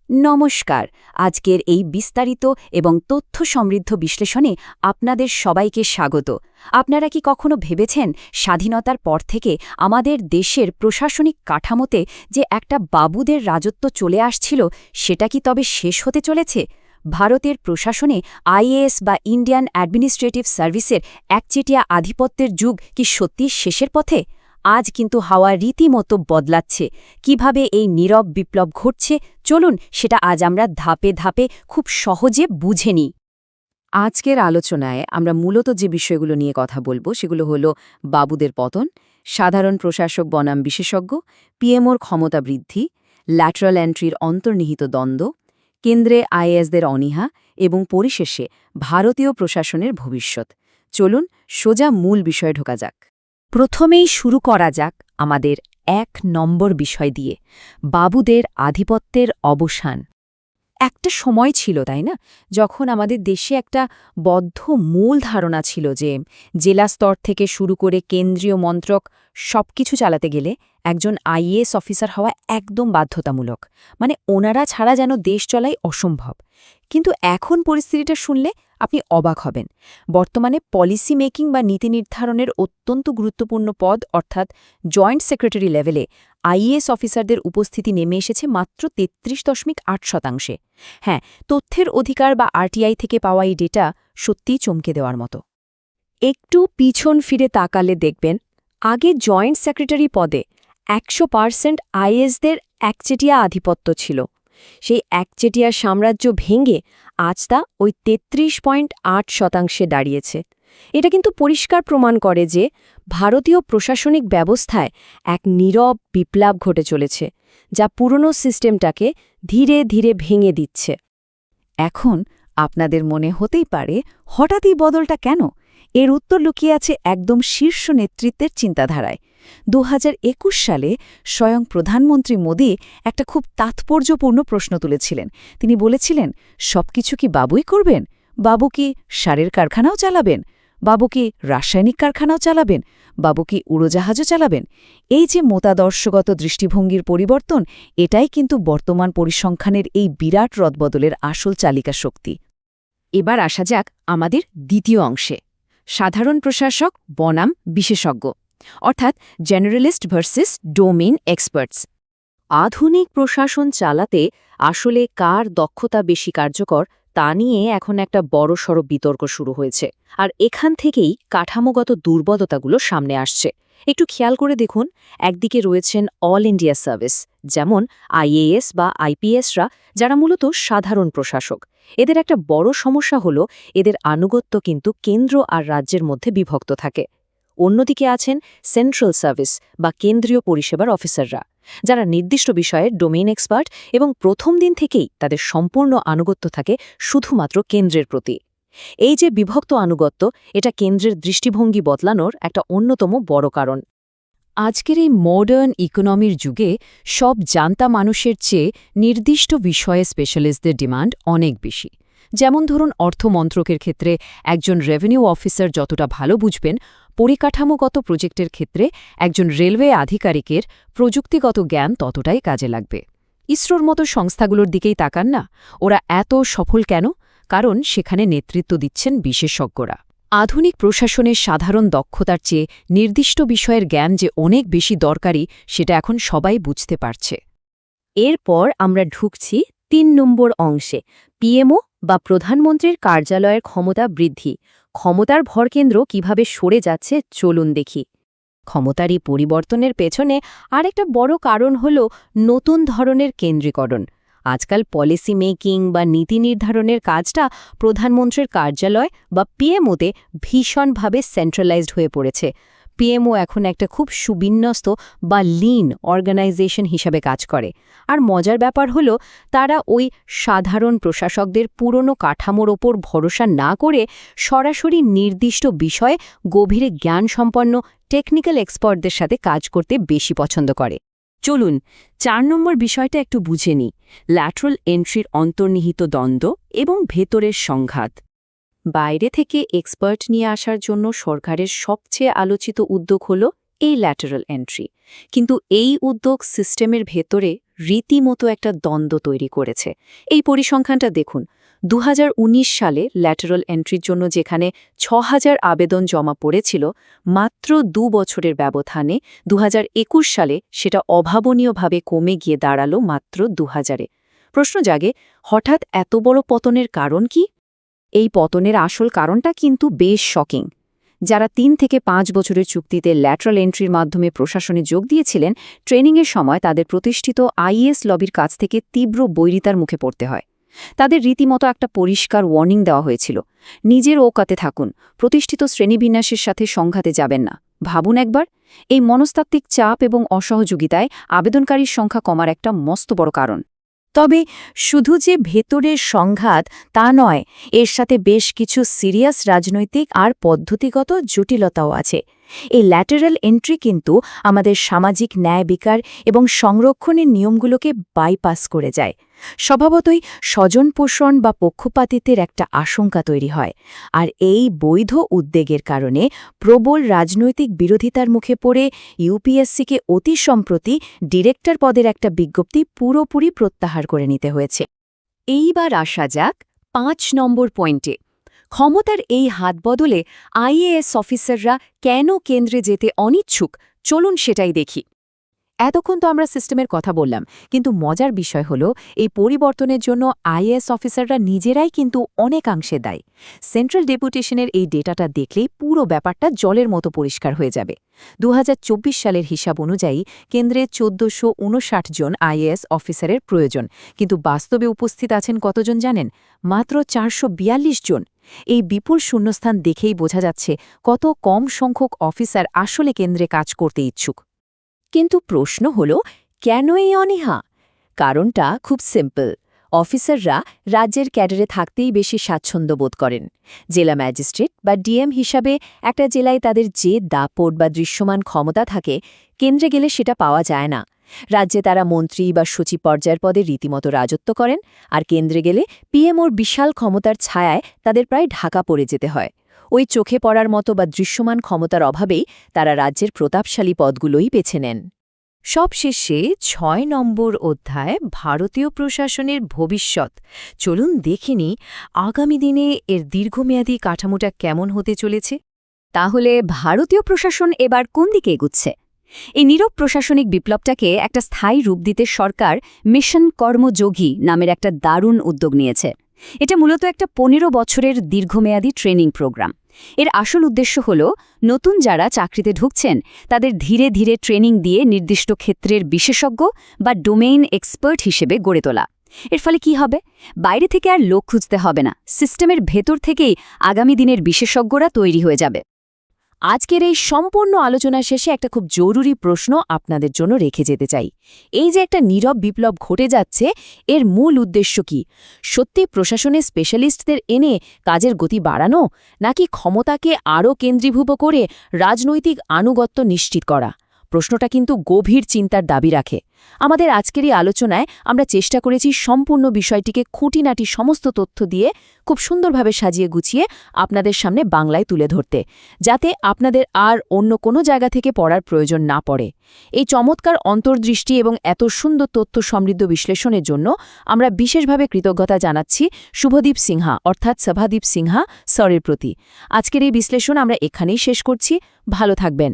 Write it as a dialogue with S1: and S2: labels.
S1: নমস্কার। আজকের এই বিস্তারিত এবং তথ্য সমৃদ্ধ বিশ্লেষণে আপনাদের সবাইকে স্বাগত। আপনারা কি কখনো ভেবেছেন স্বাধীনতার পর থেকে আমাদের দেশের প্রশাসনিক কাঠামোতে যে একটা বাবুদের রাজত্ব চলে আসছিল, সেটা কি তবে শেষ হতে চলেছে? ভারতের প্রশাসনে আইএএস বা ইন্ডিয়ান অ্যাডমিনিস্ট্রেটিভ সার্ভিসের একচেটিয়া আধিপত্যের যুগ কি সত্যি শেষের পথে? আজ কিন্তু হাওয়া রীতিমতো বদলাচ্ছে। কিভাবে এই নীরব বিপ্লব ঘটছে, চলুন সেটা আজ আমরা ধাপে ধাপে খুব সহজে বুঝে নিই। আজকের আলোচনায় আমরা মূলত যে বিষয়গুলো নিয়ে কথা বলবো সেগুলো হলো বাবুদের পতন, সাধারণ প্রশাসক বনাম বিশেষজ্ঞ, পিএমওর ক্ষমতা বৃদ্ধি, ল্যাটারাল এন্ট্রির অন্তর্নিহিত দ্বন্দ্ব, কেন্দ্রে আইএএসদের অনীহা এবং পরিশেষে ভারতীয় প্রশাসনের ভবিষ্যৎ। চলুন সোজা মূল বিষয়ে ঢোকা যাক। প্রথমেই শুরু করা যাক আমাদের ১ নম্বর বিষয় দিয়ে, বাবুদের আধিপত্যের অবসান। একটা সময় ছিল, তাই না, যখন আমাদের দেশে একটা বদ্ধ মূল ধারণা ছিল যে জেলা স্তর থেকে শুরু করে কেন্দ্রীয় মন্ত্রক সবকিছু চালাতে গেলে একজন আইএএস অফিসার হওয়া একদম বাধ্যতামূলক। মানে ওনারা ছাড়া যেন দেশ চলাই অসম্ভব। কিন্তু এখন পরিস্থিতিটা শুনলে আপনি অবাক হবেন। বর্তমানে পলিসি মেকিং বা নীতি নির্ধারণের অত্যন্ত গুরুত্বপূর্ণ পদ অর্থাৎ জয়েন্ট সেক্রেটারি লেভেলে আইএএস অফিসারদের উপস্থিতি নেমে এসেছে মাত্র ৩৩.৮%। হ্যাঁ, তথ্যের অধিকার বা আরটিআই থেকে পাওয়া এই ডেটা সত্যিই চমকে দেওয়ার মতো। একটু পিছন ফিরে তাকালে দেখবেন, আগে জয়েন্ট সেক্রেটারি পদে ১০০% আইএএসদের একচেটিয়া আধিপত্য ছিল। সেই একচেটিয়া সাম্রাজ্য ভেঙে আজ তা ওই ৩৩.৮% দাঁড়িয়েছে। এটা কিন্তু পরিষ্কার প্রমাণ করে যে ভারতীয় প্রশাসনিক ব্যবস্থায় এক নীরব বিপ্লব ঘটে চলেছে, যা পুরনো সিস্টেমটাকে ধীরে ধীরে ভেঙে দিচ্ছে। এখন আপনাদের মনে হতেই পারে, হঠাৎই বদলটা কেন? এর উত্তর লুকিয়ে আছে একদম শীর্ষ নেতৃত্বের চিন্তাধারায়। ২০২১ সালে স্বয়ং প্রধানমন্ত্রী মোদী একটা খুব তাৎপর্যপূর্ণ প্রশ্ন তুলেছিলেন। তিনি বলেছিলেন, সবকিছু কি বাবুই করবেন? বাবু কি সারের কারখানাও চালাবেন? বাবু কি রাসায়নিক কারখানাও চালাবেন? বাবু কি উড়োজাহাজও চালাবেন? এই যে মতাদর্শগত দৃষ্টিভঙ্গির পরিবর্তন, এটাই কিন্তু বর্তমান পরিসংখ্যানের এই বিরাট রদবদলের আসল চালিকা শক্তি। এবার আসা যাক আমাদের দ্বিতীয় অংশে, সাধারণ প্রশাসক বনাম বিশেষজ্ঞ, অর্থাৎ জেনারেলিস্ট ভার্সেস ডোমেইন এক্সপার্টস। আধুনিক প্রশাসন চালাতে আসলে কার দক্ষতা বেশি কার্যকর তা নিয়ে এখন একটা বড়সড় বিতর্ক শুরু হয়েছে। আর এখান থেকেই কাঠামোগত দুর্বলতাগুলো সামনে আসছে। একটু খেয়াল করে দেখুন, একদিকে রয়েছেন অল ইন্ডিয়া সার্ভিস, যেমন আইএএস বা আইপিএসরা, যারা মূলত সাধারণ প্রশাসক। এদের একটা বড় সমস্যা হলো এদের আনুগত্য কিন্তু কেন্দ্র আর রাজ্যের মধ্যে বিভক্ত থাকে। অন্যদিকে আছেন সেন্ট্রাল সার্ভিস বা কেন্দ্রীয় পরিষেবার অফিসাররা, যারা নির্দিষ্ট বিষয়ে ডোমেইন এক্সপার্ট এবং প্রথম দিন থেকেই তাদের সম্পূর্ণ আনুগত্য থাকে শুধুমাত্র কেন্দ্রের প্রতি। এই যে বিভক্ত আনুগত্য, এটা কেন্দ্রের দৃষ্টিভঙ্গি বদলানোর একটা অন্যতম বড় কারণ। আজকের এই মডার্ন ইকোনমির যুগে সব জানতা মানুষের চেয়ে নির্দিষ্ট বিষয়ে স্পেশালিস্টদের ডিমান্ড অনেক বেশি। যেমন ধরুন, অর্থমন্ত্রকের ক্ষেত্রে একজন রেভিনিউ অফিসার যতটা ভালো বুঝবেন, পরিকাঠামোগত প্রজেক্টের ক্ষেত্রে একজন রেলওয়ে আধিকারিকের প্রযুক্তিগত জ্ঞান ততটাই কাজে লাগবে। ইসরোর মতো সংস্থাগুলোর দিকেই তাকান না, ওরা এত সফল কেন? কারণ সেখানে নেতৃত্ব দিচ্ছেন বিশেষজ্ঞরা। আধুনিক প্রশাসনের সাধারণ দক্ষতার চেয়ে নির্দিষ্ট বিষয়ের জ্ঞান যে অনেক বেশি দরকারি, সেটা এখন সবাই বুঝতে পারছে। এরপর আমরা ঢুকছি ৩ নম্বর অংশে, পিএমও বা প্রধানমন্ত্রীর কার্যালয়ের ক্ষমতা বৃদ্ধি। ক্ষমতার ভরকেন্দ্র কিভাবে সরে যাচ্ছে চলুন দেখি। ক্ষমতারই পরিবর্তনের পেছনে আরেকটা বড় কারণ হল নতুন ধরনের কেন্দ্রীকরণ। আজকাল পলিসি মেকিং বা নীতি নির্ধারণের কাজটা প্রধানমন্ত্রীর কার্যালয় বা পিএমওতে ভীষণভাবে সেন্ট্রালাইজড হয়ে পড়েছে। পিএমও এখন একটা খুব সুবিন্যস্ত বা লিন অর্গানাইজেশন হিসাবে কাজ করে। আর মজার ব্যাপার হলো, তারা ওই সাধারণ প্রশাসকদের পুরনো কাঠামোর ওপর ভরসা না করে সরাসরি নির্দিষ্ট বিষয়ে গভীরে জ্ঞানসম্পন্ন টেকনিক্যাল এক্সপার্টদের সাথে কাজ করতে বেশি পছন্দ করে। চলুন ৪ নম্বর বিষয়টা একটু বুঝে নিই, ল্যাটারাল এন্ট্রির অন্তর্নিহিত দ্বন্দ্ব এবং ভেতরের সংঘাত। বাইরে থেকে এক্সপার্ট নিয়ে আসার জন্য সরকারের সবচেয়ে আলোচিত উদ্যোগ হল এই ল্যাটারাল এন্ট্রি। কিন্তু এই উদ্যোগ সিস্টেমের ভেতরে রীতিমতো একটা দ্বন্দ্ব তৈরি করেছে। এই পরিসংখ্যানটা দেখুন, 2019 সালে ল্যাটারাল এন্ট্রির জন্য যেখানে 6,000 আবেদন জমা পড়েছিল, মাত্র 2 বছরের ব্যবধানে 2021 সালে সেটা অভাবনীয়ভাবে কমে গিয়ে দাঁড়ালো মাত্র 2000-এ। প্রশ্ন জাগে, হঠাৎ এত বড় পতনের কারণ কি? এই পতনের আসল কারণটা কিন্তু বেশ শকিং। যারা 3 থেকে 5 বছরের চুক্তিতে ল্যাটারাল এন্ট্রির মাধ্যমে প্রশাসনে যোগ দিয়েছিলেন, ট্রেনিংয়ের সময় তাদের প্রতিষ্ঠিত আইএএস লবির কাছ থেকে তীব্র বৈরিতার মুখে পড়তে হয়। তাদের রীতিমতো একটা পরিষ্কার ওয়ার্নিং দেওয়া হয়েছিল, নিজের ওকাতে থাকুন, প্রতিষ্ঠিত শ্রেণীবিন্যাসের সাথে সংঘাতে যাবেন না। ভাবুন একবার, এই মনস্তাত্ত্বিক চাপ এবং অসহযোগিতায় আবেদনকারীর সংখ্যা কমার একটা মস্ত বড় কারণ। তবে শুধু যে ভেতরের সংঘাত তা নয়, এর সাথে বেশ কিছু সিরিয়াস রাজনৈতিক আর পদ্ধতিগত জটিলতাও আছে। এই ল্যাটারাল এন্ট্রি কিন্তু আমাদের সামাজিক ন্যায় বিচার এবং সংরক্ষণের নিয়মগুলোকে বাইপাস করে যায়। স্বভাবতই স্বজনপোষণ বা পক্ষপাতিত্বের একটা আশঙ্কা তৈরি হয়, আর এই বৈধ উদ্বেগের কারণে প্রবল রাজনৈতিক বিরোধিতার মুখে পড়ে ইউপিএসসিকে অতি সম্প্রতি ডিরেক্টর পদের একটা বিজ্ঞপ্তি পুরোপুরি প্রত্যাহার করে নিতে হয়েছে। এইবার আসা যাক 5 নম্বর পয়েন্টে। ক্ষমতার এই হাতবদলে আইএএস অফিসাররা কেন কেন্দ্রে যেতে অনিচ্ছুক, চলুন সেটাই দেখি। এতক্ষণ তো আমরা সিস্টেমের কথা বললাম, কিন্তু মজার বিষয় হলো এই পরিবর্তনের জন্য আইএএস অফিসাররা নিজেরাই কিন্তু অনেকাংশে দায়ী। সেন্ট্রাল ডেপুটেশনের এই ডেটাটা দেখলেই পুরো ব্যাপারটা জলের মতো পরিষ্কার হয়ে যাবে। 2024 সালের হিসাব অনুযায়ী কেন্দ্রে 1459 জন আইএএস অফিসারের প্রয়োজন, কিন্তু বাস্তবে উপস্থিত আছেন কতজন জানেন? মাত্র 442 জন। এই বিপুল শূন্যস্থান দেখেই বোঝা যাচ্ছে কত কম সংখ্যক অফিসার আসলে কেন্দ্রে কাজ করতে ইচ্ছুক। কিন্তু প্রশ্ন হল, কেন এই অনীহা? কারণটা খুব সিম্পল। অফিসাররা রাজ্যের ক্যাডারে থাকতেই বেশি স্বাচ্ছন্দ্য বোধ করেন। জেলা ম্যাজিস্ট্রেট বা ডিএম হিসাবে একটা জেলায় তাদের যে দাপট বা দৃশ্যমান ক্ষমতা থাকে, কেন্দ্রে গেলে সেটা পাওয়া যায় না। রাজ্যে তারা মন্ত্রী বা সচিব পর্যায়ের পদে রীতিমতো রাজত্ব করেন, আর কেন্দ্রে গেলে পিএমওর বিশাল ক্ষমতার ছায়ায় তাদের প্রায় ঢাকা পড়ে যেতে হয়। ওই চোখে পড়ার মতো বা দৃশ্যমান ক্ষমতার অভাবেই তারা রাজ্যের প্রতাপশালী পদগুলোই বেছে নেন। সবশেষে 6 নম্বর অধ্যায়, ভারতীয় প্রশাসনের ভবিষ্যৎ। চলুন দেখিনি আগামী দিনে এর দীর্ঘমেয়াদী কাঠামোটা কেমন হতে চলেছে। তাহলে ভারতীয় প্রশাসন এবার কোন দিকে এগুচ্ছে? এই নীরব প্রশাসনিক বিপ্লবটাকে একটা স্থায়ী রূপ দিতে সরকার মিশন কর্মযোগী নামের একটা দারুণ উদ্যোগ নিয়েছে। এটা মূলত একটা 15 বছরের দীর্ঘমেয়াদী ট্রেনিং প্রোগ্রাম। এর আসল উদ্দেশ্য হল নতুন যারা চাকরিতে ঢুকছেন তাদের ধীরে ধীরে ট্রেনিং দিয়ে নির্দিষ্ট ক্ষেত্রের বিশেষজ্ঞ বা ডোমেইন এক্সপার্ট হিসেবে গড়ে তোলা। এর ফলে কি হবে? বাইরে থেকে আর লোক খুঁজতে হবে না, সিস্টেমের ভেতর থেকেই আগামী দিনের বিশেষজ্ঞরা তৈরি হয়ে যাবে। আজকের এই সম্পূর্ণ আলোচনা শেষে একটা খুব জরুরি প্রশ্ন আপনাদের জন্য রেখে যেতে চাই। এই যে একটা নীরব বিপ্লব ঘটে যাচ্ছে, এর মূল উদ্দেশ্য কি? সত্যি প্রশাসনের স্পেশালিস্টদের এনে কাজের গতি বাড়ানো, নাকি ক্ষমতাকে আরও কেন্দ্রীভূত করে রাজনৈতিক আনুগত্য নিশ্চিত করা? প্রশ্নটা কিন্তু গভীর চিন্তার দাবি রাখে। আমাদের আজকের এই আলোচনায় আমরা চেষ্টা করেছি সম্পূর্ণ বিষয়টিকে খুঁটিনাটি সমস্ত তথ্য দিয়ে খুব সুন্দরভাবে সাজিয়ে গুছিয়ে আপনাদের সামনে বাংলায় তুলে ধরতে, যাতে আপনাদের আর অন্য কোনো জায়গা থেকে পড়ার প্রয়োজন না পড়ে। এই চমৎকার অন্তর্দৃষ্টি এবং এত সুন্দর তথ্য সমৃদ্ধ বিশ্লেষণের জন্য আমরা বিশেষভাবে কৃতজ্ঞতা জানাচ্ছি শুভদীপ সিনহা অর্থাৎ সভাদীপ সিনহা স্যারের প্রতি। আজকের এই বিশ্লেষণ আমরা এখানেই শেষ করছি। ভালো থাকবেন।